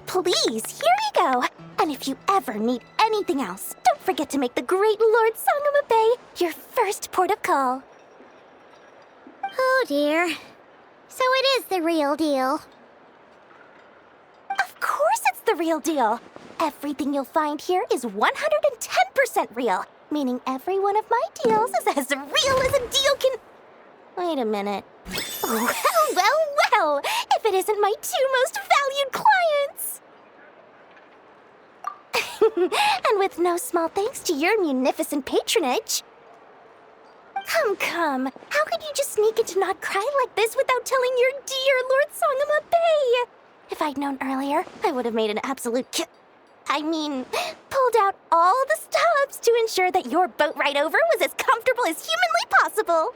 Please, here you go. And if you ever need anything else, don't forget to make the great Lord Sangama Bay your first port of call. Oh dear. So it is the real deal. Of course it's the real deal. Everything you'll find here is 110% real, meaning every one of my deals is as real as a deal can... Wait a minute. Well, if it isn't my two most valued clients. And with no small thanks to your munificent patronage. Come. How could you just sneak into Not Cry like this without telling your dear Lord Sangama Bay? If I'd known earlier, I would have made an absolute pulled out all the stops to ensure that your boat ride over was as comfortable as humanly possible.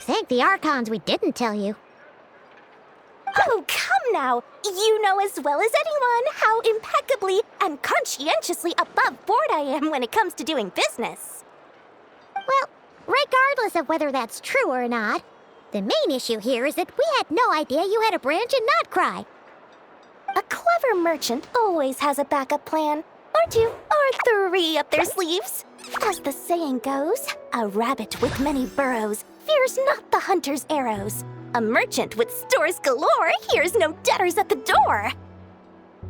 Thank the Archons we didn't tell you. Oh, come now. You know as well as anyone how impeccably and conscientiously above board I am when it comes to doing business. Well, regardless of whether that's true or not, the main issue here is that we had no idea you had a branch in Not Cry. A clever merchant always has a backup plan, or two, or three up their sleeves. As the saying goes, a rabbit with many burrows fears not the hunter's arrows. A merchant with stores galore hears no debtors at the door.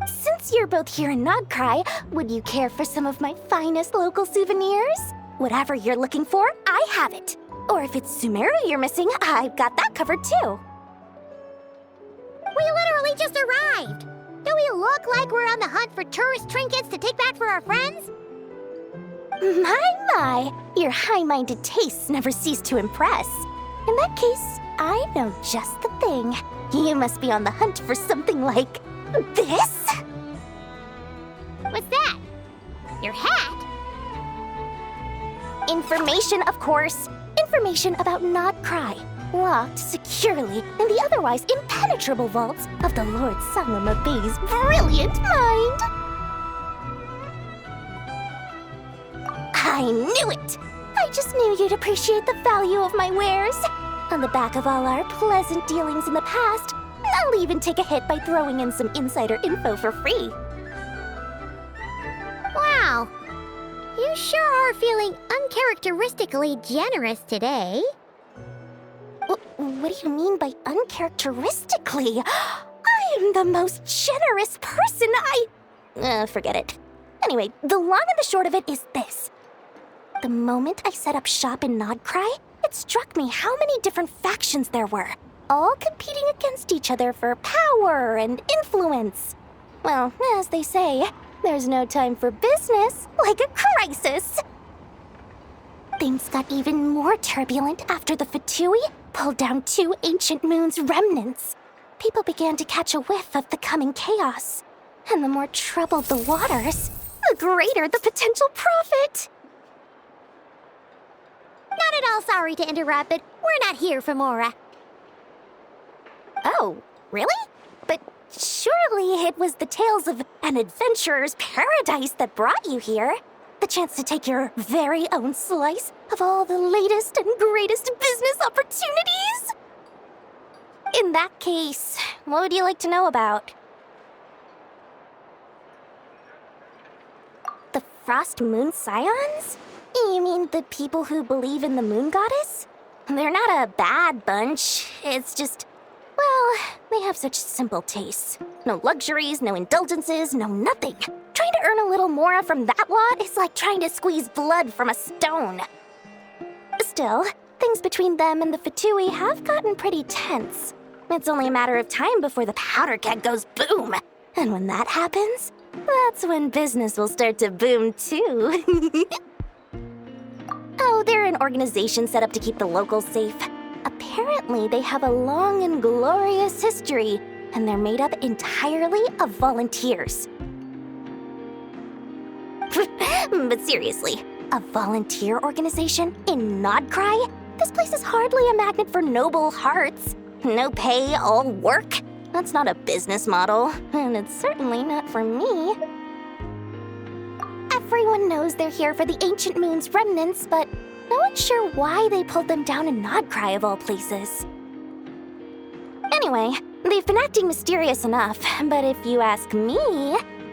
Since you're both here in Not Cry, would you care for some of my finest local souvenirs? Whatever you're looking for, I have it. Or if it's Sumeru you're missing, I've got that covered too. We literally just arrived. Do we look like we're on the hunt for tourist trinkets to take back for our friends? My, your high-minded tastes never cease to impress. In that case, I know just the thing. You must be on the hunt for something like this? What's that? Your hat? Information, of course. Information about Not Cry, locked securely in the otherwise impenetrable vaults of the Lord Sangama Bay's brilliant mind. I knew it! I just knew you'd appreciate the value of my wares. On the back of all our pleasant dealings in the past, I'll even take a hit by throwing in some insider info for free. Wow. You sure are feeling uncharacteristically generous today. What do you mean by uncharacteristically? I am the most generous person forget it. Anyway, the long and the short of it is this. The moment I set up shop in Not Cry, it struck me how many different factions there were, all competing against each other for power and influence. Well, as they say, there's no time for business like a crisis. Things got even more turbulent after the Fatui pulled down two ancient moon's remnants. People began to catch a whiff of the coming chaos. And the more troubled the waters, the greater the potential profit. Not at all sorry to interrupt, but we're not here for Mora. Oh, really? But surely it was the tales of an adventurer's paradise that brought you here. The chance to take your very own slice of all the latest and greatest business opportunities? In that case, what would you like to know about? The Frost Moon Scions? You mean the people who believe in the moon goddess? They're not a bad bunch. It's just, well, they have such simple tastes. No luxuries, no indulgences, no nothing. Trying to earn a little more from that lot is like trying to squeeze blood from a stone. Still, things between them and the Fatui have gotten pretty tense. It's only a matter of time before the powder keg goes boom. And when that happens, that's when business will start to boom too. Oh, they're an organization set up to keep the locals safe. Apparently, they have a long and glorious history, and they're made up entirely of volunteers. But seriously, a volunteer organization in Not Cry? This place is hardly a magnet for noble hearts. No pay, all work. That's not a business model, and it's certainly not for me. Everyone knows they're here for the Ancient Moon's remnants, but no one's sure why they pulled them down in Not Cry of all places. Anyway, they've been acting mysterious enough, but if you ask me,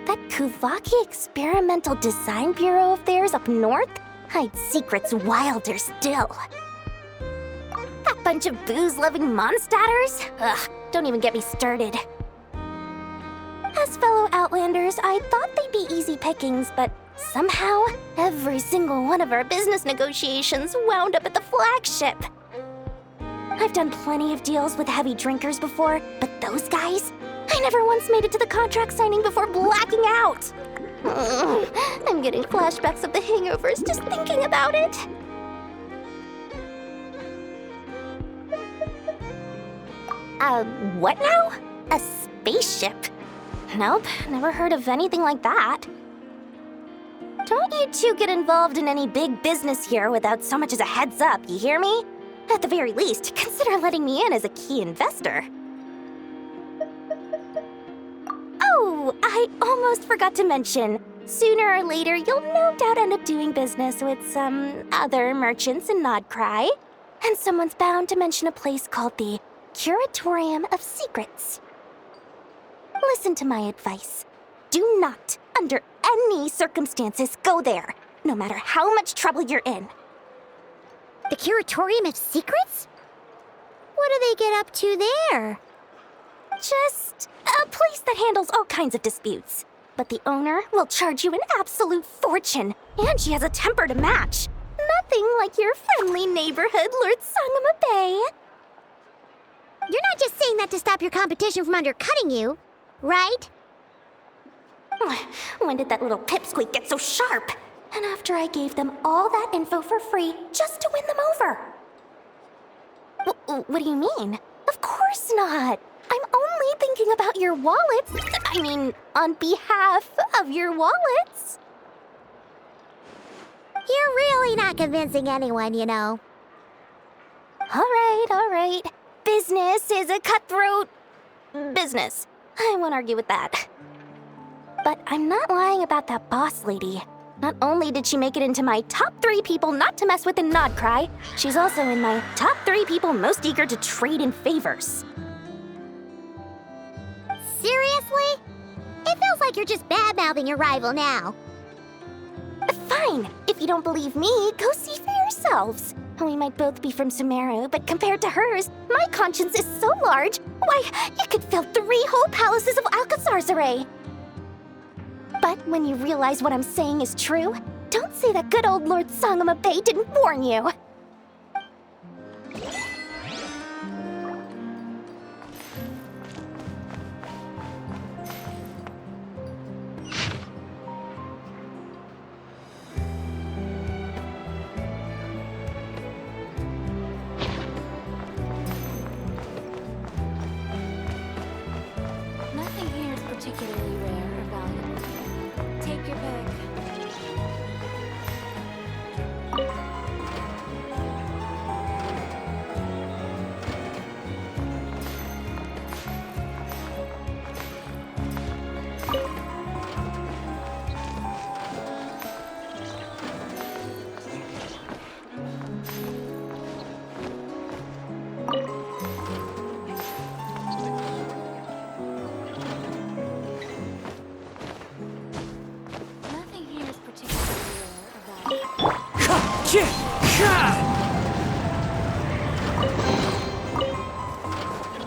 that Kuvaki Experimental Design Bureau of theirs up north hides secrets wilder still. That bunch of booze-loving monstatters? Ugh, don't even get me started. As fellow Outlanders, I thought they'd be easy pickings, but somehow, every single one of our business negotiations wound up at the flagship. I've done plenty of deals with heavy drinkers before, but those guys? I never once made it to the contract signing before blacking out. I'm getting flashbacks of the hangovers just thinking about it. What now? A spaceship? Nope, never heard of anything like that. Don't you two get involved in any big business here without so much as a heads up, you hear me? At the very least, consider letting me in as a key investor. Oh, I almost forgot to mention. Sooner or later, you'll no doubt end up doing business with some other merchants in Nodcry. And someone's bound to mention a place called the Curatorium of Secrets. Listen to my advice. Do not, under any circumstances, go there, no matter how much trouble you're in. The Curatorium of Secrets? What do they get up to there? Just a place that handles all kinds of disputes. But the owner will charge you an absolute fortune, and she has a temper to match. Nothing like your friendly neighborhood, Lord Sangama Bay. You're not just saying that to stop your competition from undercutting you, right? When did that little pipsqueak get so sharp? And after I gave them all that info for free just to win them over. What do you mean? Of course not. I'm only thinking about your wallets. I mean, on behalf of your wallets. You're really not convincing anyone, you know. All right. Business is a cutthroat business. I won't argue with that. But I'm not lying about that boss lady. Not only did she make it into my top 3 people not to mess with in Nodcry, she's also in my top 3 people most eager to trade in favors. Seriously? It feels like you're just bad-mouthing your rival now. Fine. If you don't believe me, go see for yourselves. We might both be from Sumeru, but compared to hers, my conscience is so large, why, it could fill 3 whole palaces of Alcazar's array. But when you realize what I'm saying is true, don't say that good old Lord Sangama Bay didn't warn you. Nothing here is particularly rare or valuable. Take your pick. Nothing here is particularly rare or valuable.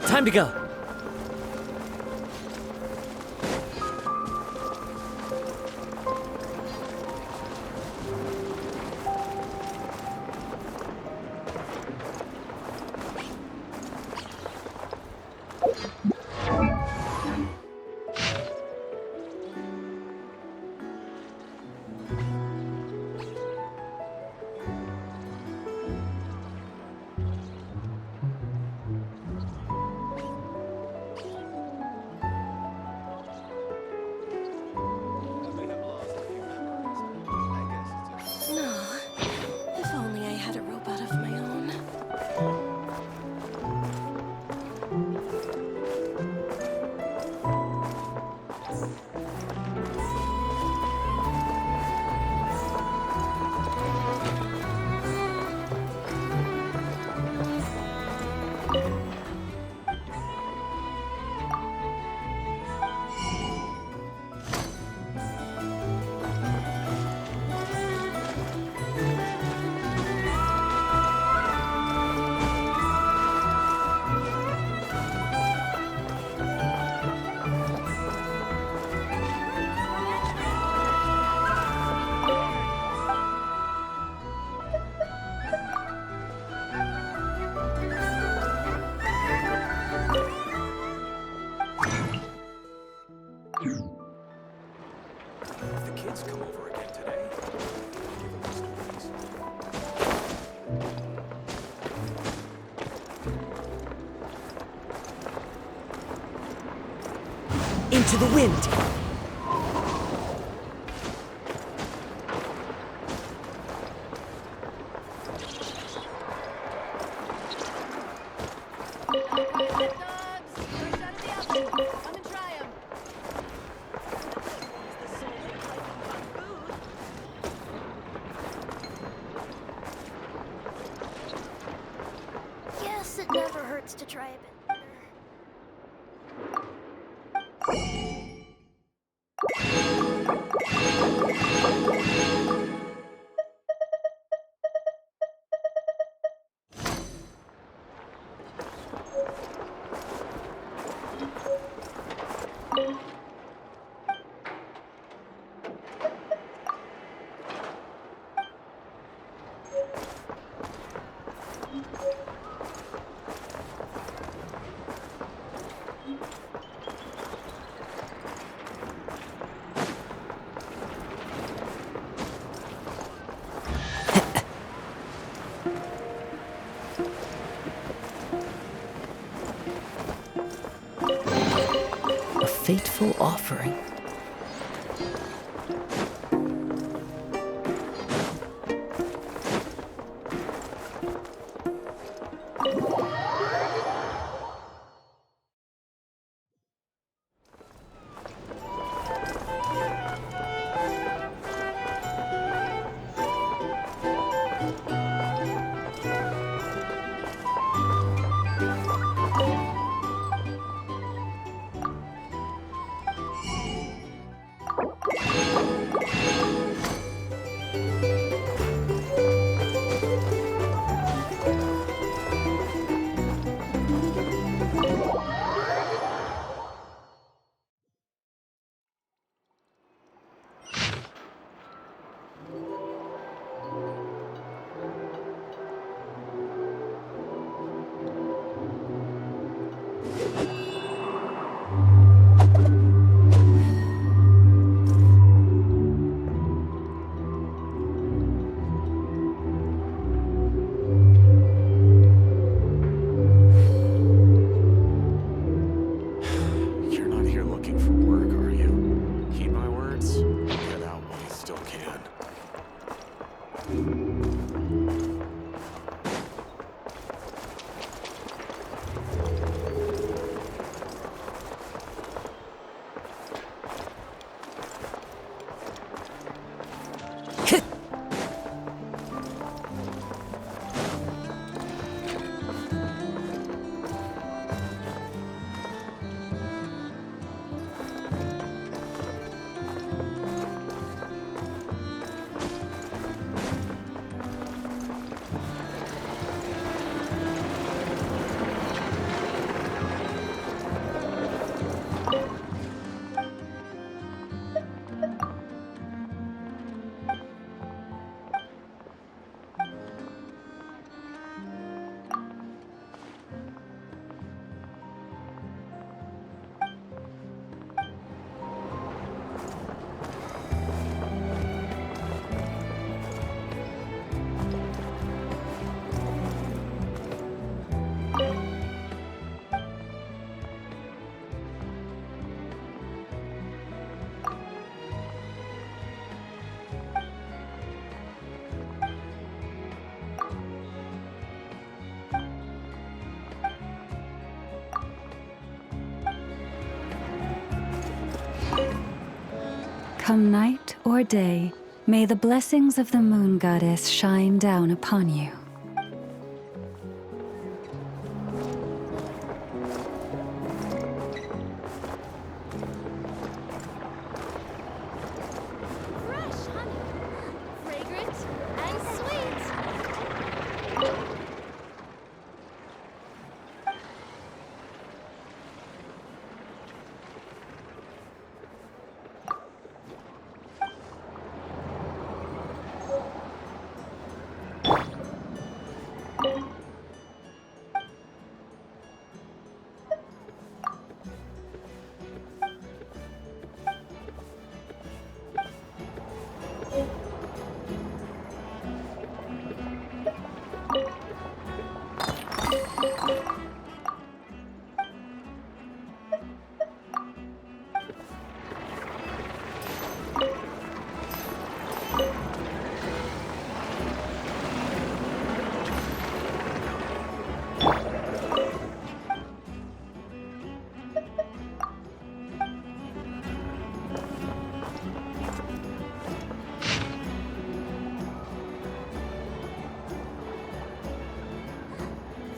Time to go. No. If only I had a robot of my own. If the kids come over again today, give them stories. Into the wind. Guess it never hurts to try a bit better. A fateful offering. Come night or day, may the blessings of the moon goddess shine down upon you. Fresh honey, fragrant and sweet.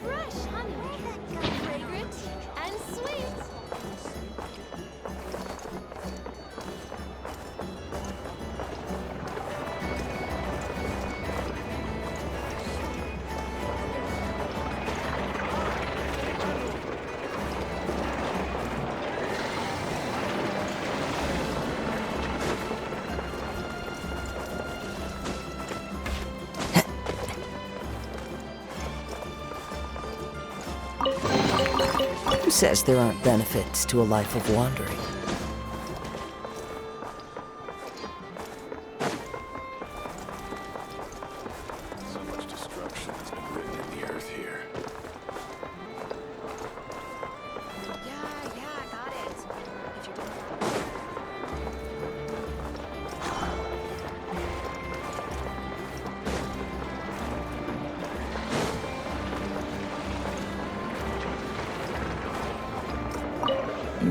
Fresh honey, fragrant and sweet. Who says there aren't benefits to a life of wandering? So much destruction has been written in the earth here. Yeah, I got it. If you're doing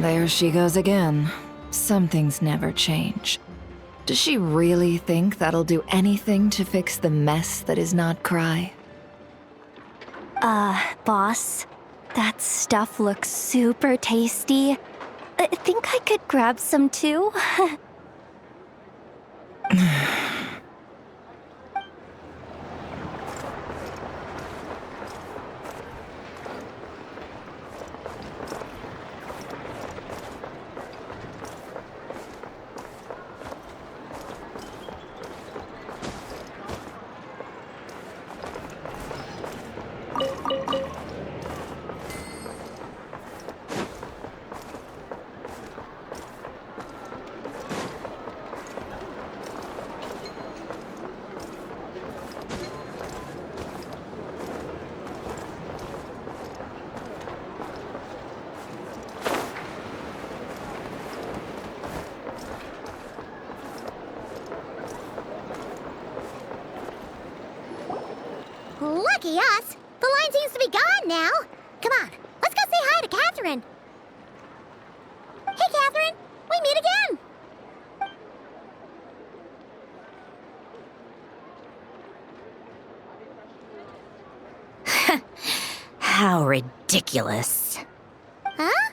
There she goes again. Some things never change. Does she really think that'll do anything to fix the mess that is not Cry? Boss, that stuff looks super tasty. I think I could grab some too. Lucky us! The line seems to be gone now. Come on, let's go say hi to Catherine. Hey, Catherine! We meet again! How ridiculous. Huh?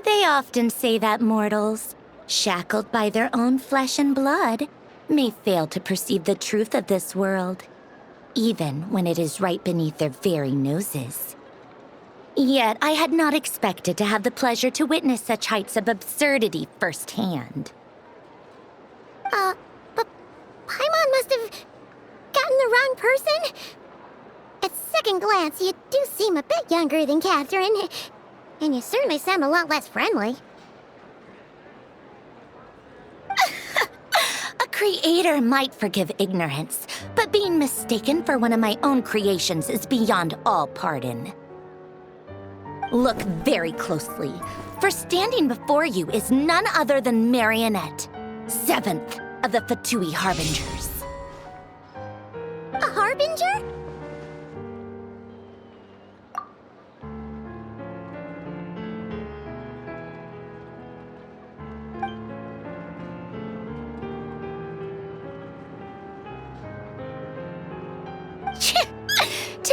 They often say that mortals, shackled by their own flesh and blood, may fail to perceive the truth of this world, even when it is right beneath their very noses. Yet I had not expected to have the pleasure to witness such heights of absurdity firsthand. But Paimon must have gotten the wrong person. At second glance, you do seem a bit younger than Catherine, and you certainly sound a lot less friendly. A creator might forgive ignorance, but being mistaken for one of my own creations is beyond all pardon. Look very closely, for standing before you is none other than Marionette, 7th of the Fatui Harbingers. A harbinger?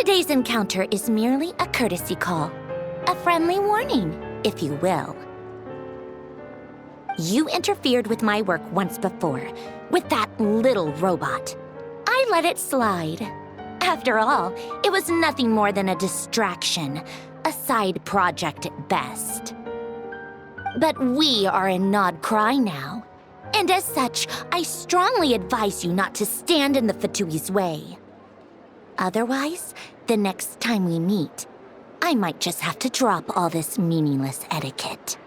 Today's encounter is merely a courtesy call. A friendly warning, if you will. You interfered with my work once before, with that little robot. I let it slide. After all, it was nothing more than a distraction, a side project at best. But we are in Nod Cry now, and as such, I strongly advise you not to stand in the Fatui's way. Otherwise, the next time we meet, I might just have to drop all this meaningless etiquette.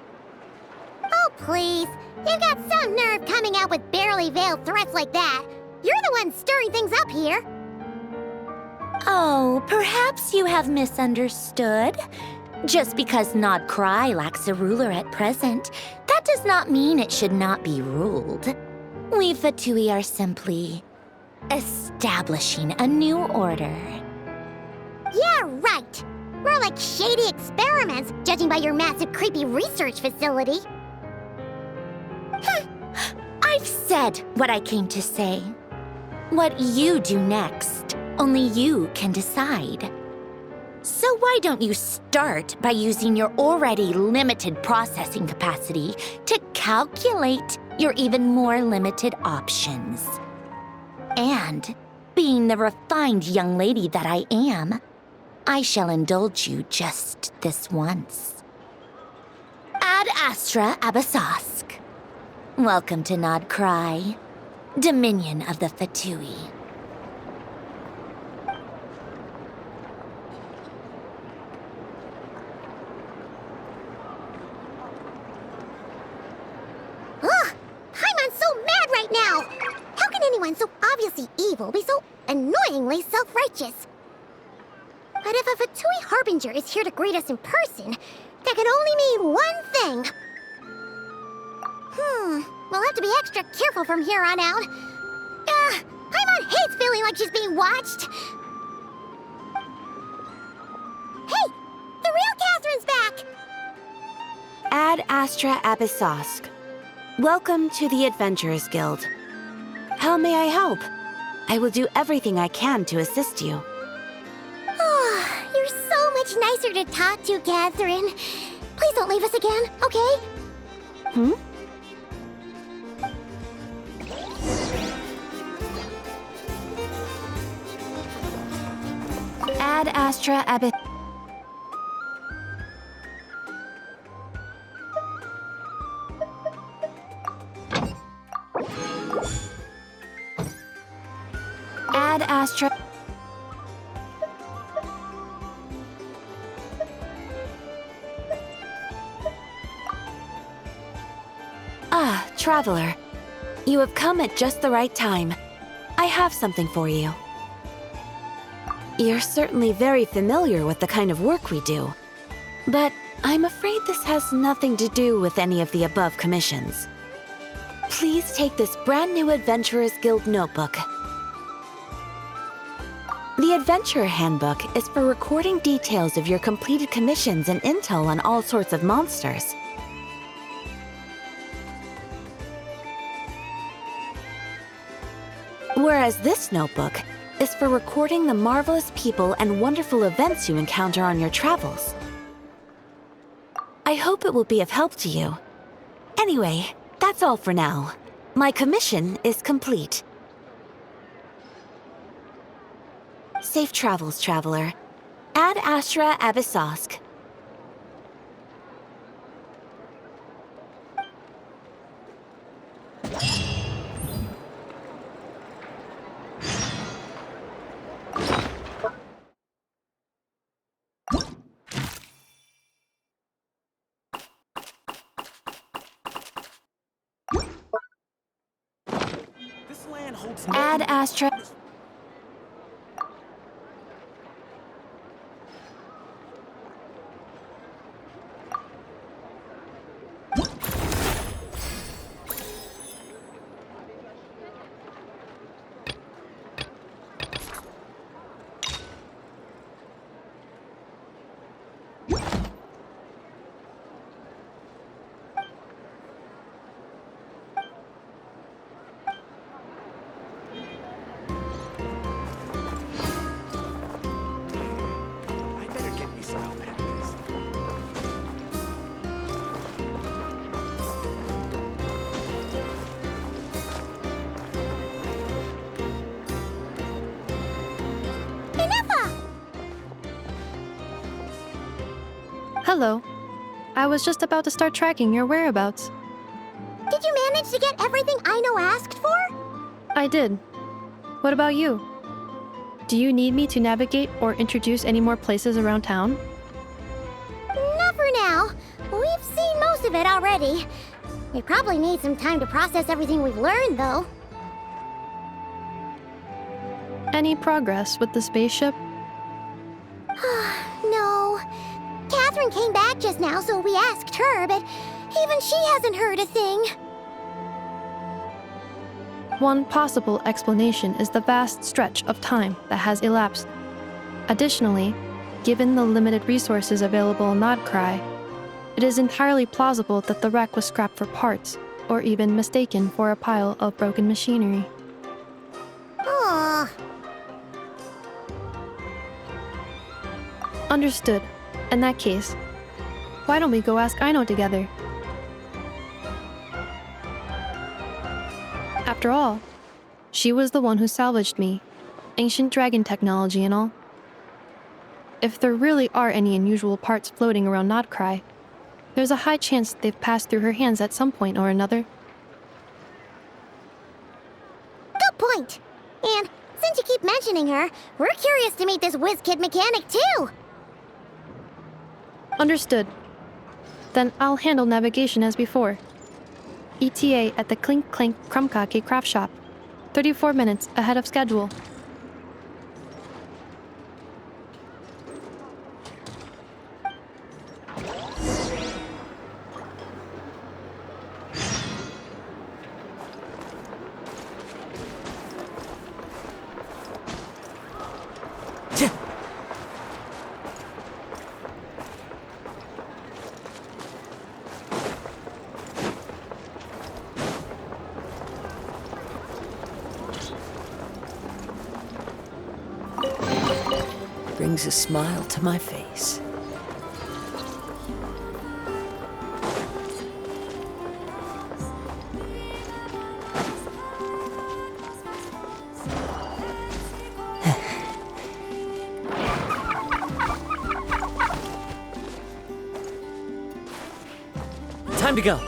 Oh, please. You've got some nerve coming out with barely veiled threats like that. You're the one stirring things up here. Oh, perhaps you have misunderstood. Just because Nod Cry lacks a ruler at present, that does not mean it should not be ruled. We Fatui are simply establishing a new order. Yeah, right. More like shady experiments, judging by your massive, creepy research facility. I've said what I came to say. What you do next, only you can decide. So why don't you start by using your already limited processing capacity to calculate your even more limited options? And, being the refined young lady that I am, I shall indulge you just this once. Ad Astra Abasask. Welcome to Nod Cry, Dominion of the Fatui. Ugh! Paimon's so mad right now! How can anyone so obviously evil be so annoyingly self-righteous? But if a Fatui Harbinger is here to greet us in person, that could only mean one thing. We'll have to be extra careful from here on out. Paimon hates feeling like she's being watched. Hey! The real Catherine's back! Ad Astra Abyssosque. Welcome to the Adventurers Guild. How may I help? I will do everything I can to assist you. Oh, you're so much nicer to talk to, Catherine. Please don't leave us again, okay? Ad Astra Abyss. Ad Astra. Ah, traveler. You have come at just the right time. I have something for you. You're certainly very familiar with the kind of work we do. But I'm afraid this has nothing to do with any of the above commissions. Please take this brand new Adventurers Guild notebook. The Adventurer Handbook is for recording details of your completed commissions and intel on all sorts of monsters. Whereas this notebook is for recording the marvelous people and wonderful events you encounter on your travels. I hope it will be of help to you. Anyway, that's all for now. My commission is complete. Safe travels, traveler. Ad Astra Abyssosque. This land holds Ad Astra. Hello. I was just about to start tracking your whereabouts. Did you manage to get everything Aino asked for? I did. What about you? Do you need me to navigate or introduce any more places around town? Not for now. We've seen most of it already. We probably need some time to process everything we've learned, though. Any progress with the spaceship? No. Catherine came back just now, so we asked her, but even she hasn't heard a thing. One possible explanation is the vast stretch of time that has elapsed. Additionally, given the limited resources available in Nodcry, it is entirely plausible that the wreck was scrapped for parts, or even mistaken for a pile of broken machinery. Aw. Understood. In that case, why don't we go ask Aino together? After all, she was the one who salvaged me, ancient dragon technology and all. If there really are any unusual parts floating around Nodcry, there's a high chance they've passed through her hands at some point or another. Good point. And since you keep mentioning her, we're curious to meet this whiz-kid mechanic too. Understood. Then I'll handle navigation as before. ETA at the Clink Clink Krumkake craft shop. 34 minutes ahead of schedule. Brings a smile to my face. Time to go.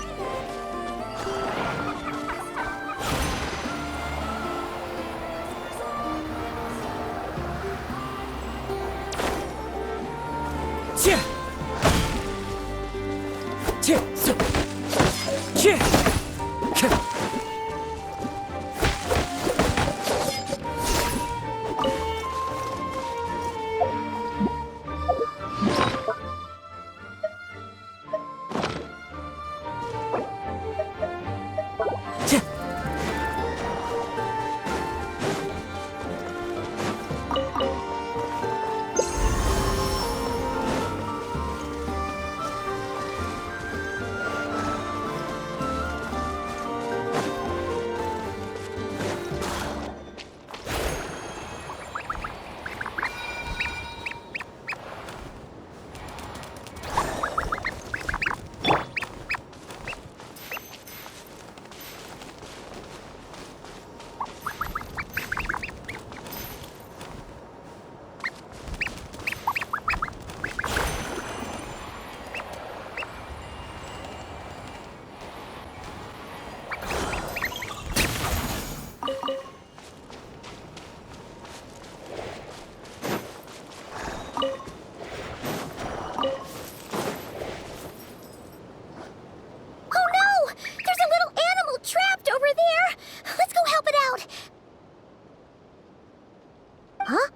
Huh?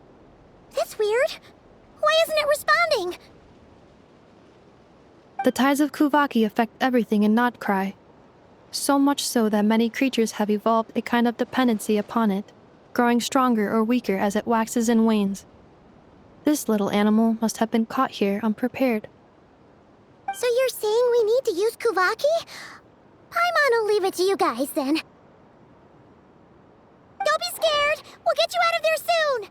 That's weird. Why isn't it responding? The tides of Kuvaki affect everything in Nodcry. So much so that many creatures have evolved a kind of dependency upon it, growing stronger or weaker as it waxes and wanes. This little animal must have been caught here unprepared. So you're saying we need to use Kuvaki? Paimon will leave it to you guys then. Don't be scared! We'll get you out of there soon!